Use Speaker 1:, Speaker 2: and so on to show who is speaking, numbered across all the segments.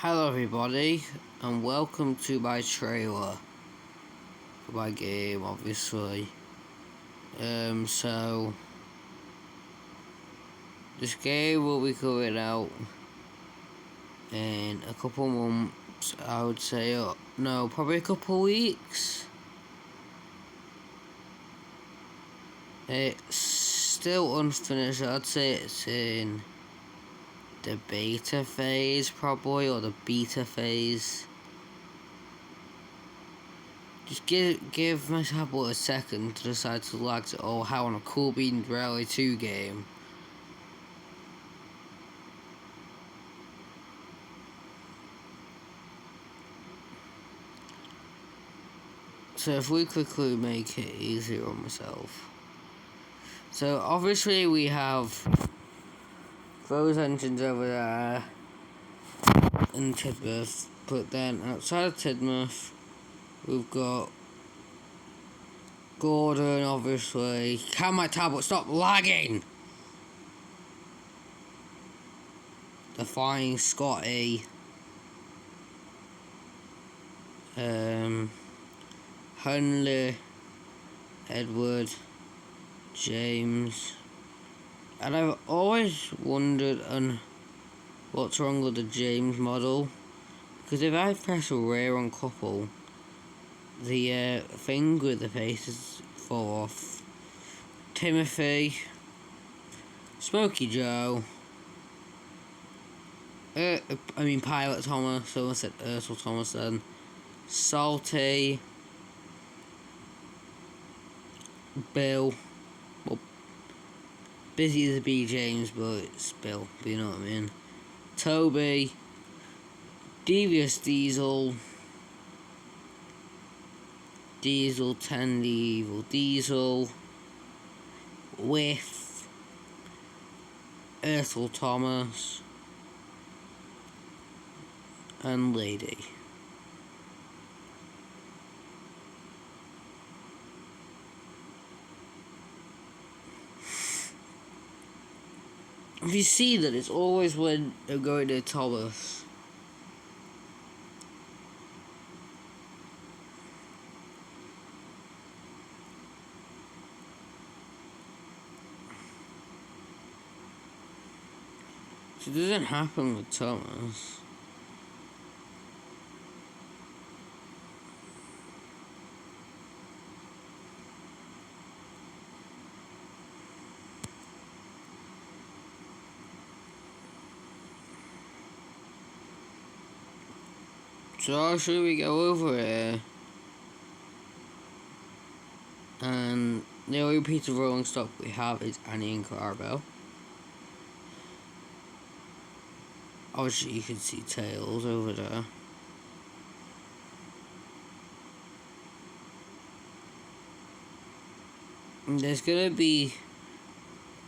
Speaker 1: Hello everybody, and welcome to my trailer for my game, obviously. So this game will be coming out in a couple months, I would say. No, probably a couple weeks. It's still unfinished. I'd say it's in the beta phase, probably, or the beta phase. Just give myself a second to decide to lag it all how on a Cool Beans Rally 2 game. So if we quickly make it easier on myself. So obviously we have those engines over there in Tidmouth, but then outside of Tidmouth we've got Gordon, obviously. Can my tablet stop lagging? The Flying Scotty. Hunley, Edward, James. And I've always wondered on what's wrong with the James model, because if I press a rear on couple, the thing with the faces fall off. Timothy, Smokey Joe, Pilot Thomas, someone said Ursula Thomas then, Salty, Bill, well, busy as a B James, but it's Bill, but you know what I mean. Toby, Devious Diesel, Diesel 10, the Evil Diesel, Whiff, Ursula Thomas, and Lady. If you see that, it's always when they're going to Thomas. So it doesn't happen with Thomas. So should we go over here? And the only piece of rolling stock we have is Annie and Carbell. Obviously you can see Tails over there. And there's gonna be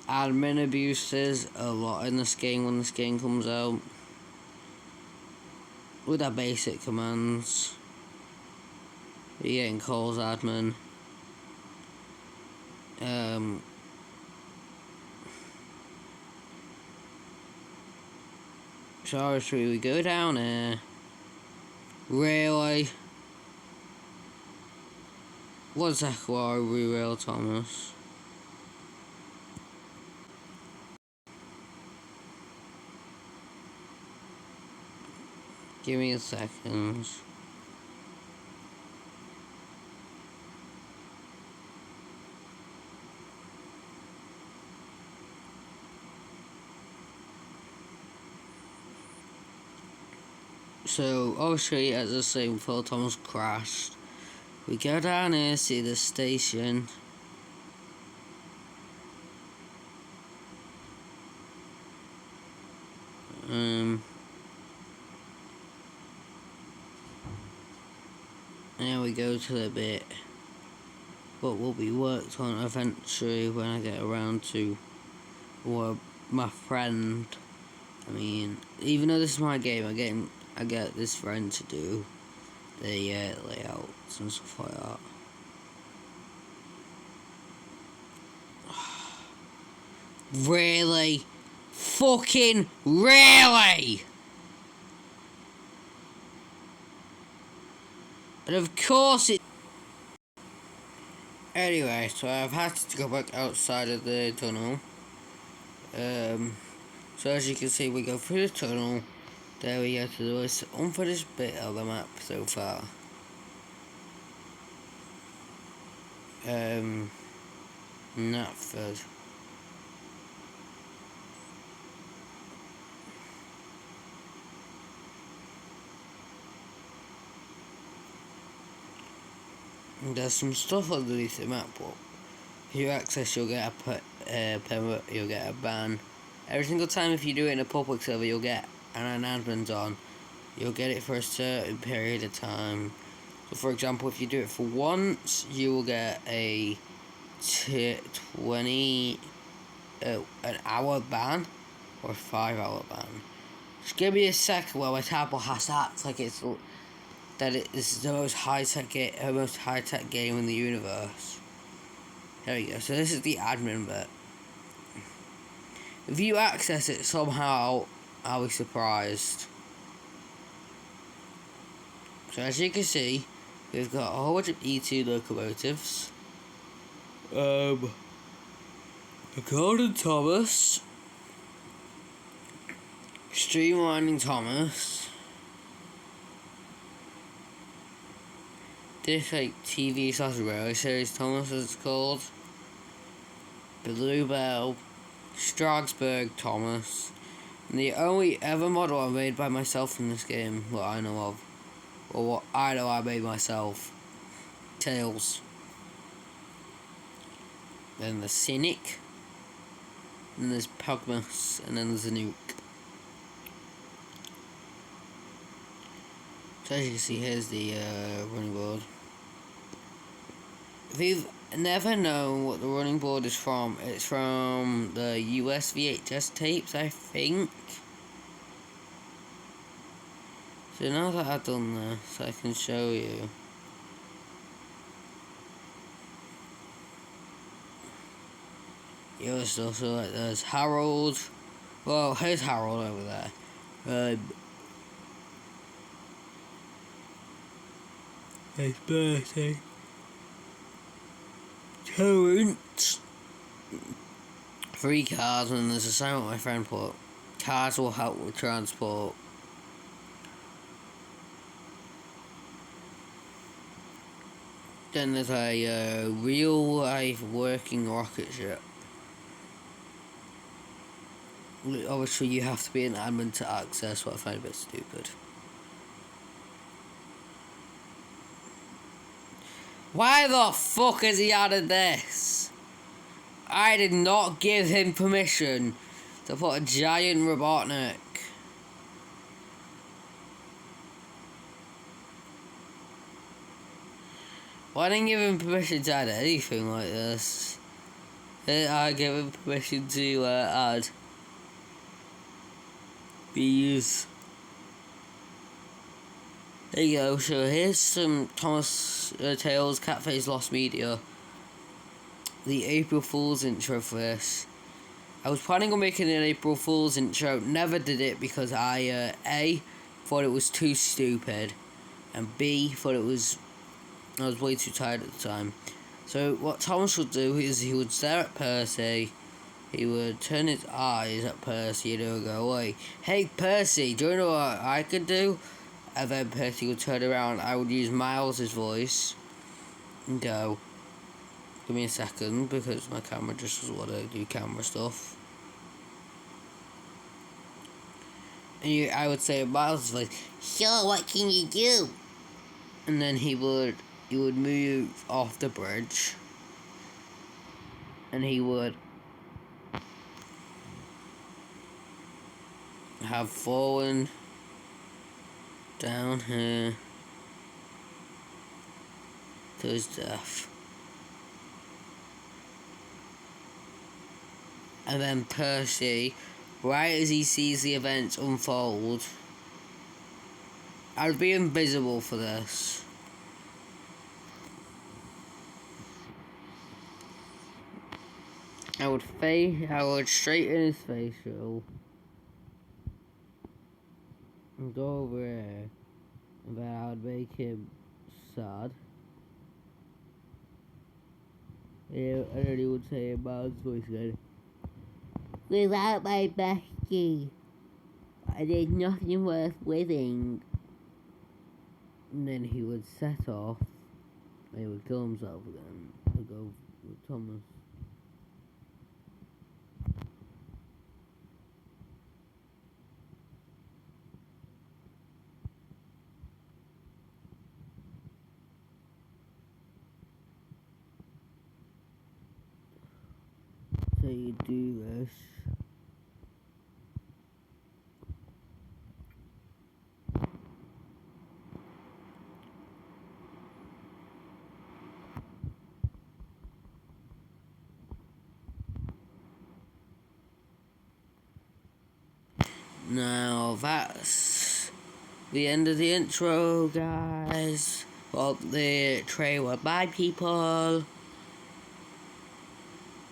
Speaker 1: admin abuses a lot in this game when this game comes out. With our basic commands. You're getting calls admin. So should we go down here? Really? What exactly are we, real Thomas? Give me a second. So, obviously, as I say, before Thomas crashed, we go down here, see the station. And then we go to the bit what will be worked on eventually when I get around to what my friend, even though this is my game, I get this friend to do the layouts and stuff like that. Really? Fucking really? And of course it... Anyway, so I've had to go back outside of the tunnel. So as you can see, we go through the tunnel. There we go to the most unfinished bit of the map so far. Knapford. There's some stuff underneath the map, but if you access, you'll get a permit, you'll get a ban. Every single time if you do it in a public server, you'll get an admin on. You'll get it for a certain period of time. So for example, if you do it for once, you will get a 20 an hour ban or a 5-hour ban. Just give me a second while my tablet has acts like it's that it is the most high-tech game in the universe. There we go. So this is the admin bit. If you access it somehow, I'll be surprised. So as you can see, we've got a whole bunch of E2 locomotives. Gordon Thomas, Streamlining Thomas. This TV/railway series Thomas as it's called. Bluebell, Strasbourg Thomas. And the only ever model I made by myself in this game, what I know of, or what I know I made myself, Tails. Then the Cynic, and there's Pugmas, and then there's the Nuke. So as you can see, here's the running board. If you've never known what the running board is from, it's from the US VHS tapes, I think. So now that I've done this, I can show you. Yeah, stuff, so like there's Harold. Well, here's Harold over there. His birthday. Current. 3 cars, and there's a sign what my friend put. Cars will help with transport. Then there's a real life working rocket ship. Obviously you have to be an admin to access, what I find a bit stupid. Why the fuck has he added this? I did not give him permission to put a giant Robotnik. Why didn't give him permission to add anything like this? I gave him permission to add these. There you go, so here's some Thomas Tails Catface Lost Media. The April Fool's intro for this. I was planning on making an April Fool's intro, never did it because I, A, thought it was too stupid, and B, thought I was way too tired at the time. So what Thomas would do is he would stare at Percy, he would turn his eyes at Percy and he would go away. Hey Percy, do you know what I could do? And then Percy would turn around, I would use Miles' voice and go, give me a second because my camera just doesn't want to do camera stuff. And I would say Miles' voice, so what can you do? And then he would move off the bridge and he would have fallen down here to his death. And then Percy, right as he sees the events unfold, I would be invisible for this. I would straighten his facial and go over here, and then I would make him sad. Yeah, I don't even say a man's voice again. Without my bestie, there's nothing worth living. And then he would set off, and he would kill himself again to go with Thomas. So you do this. Now that's the end of the intro, guys. Hope the tray were bad, people.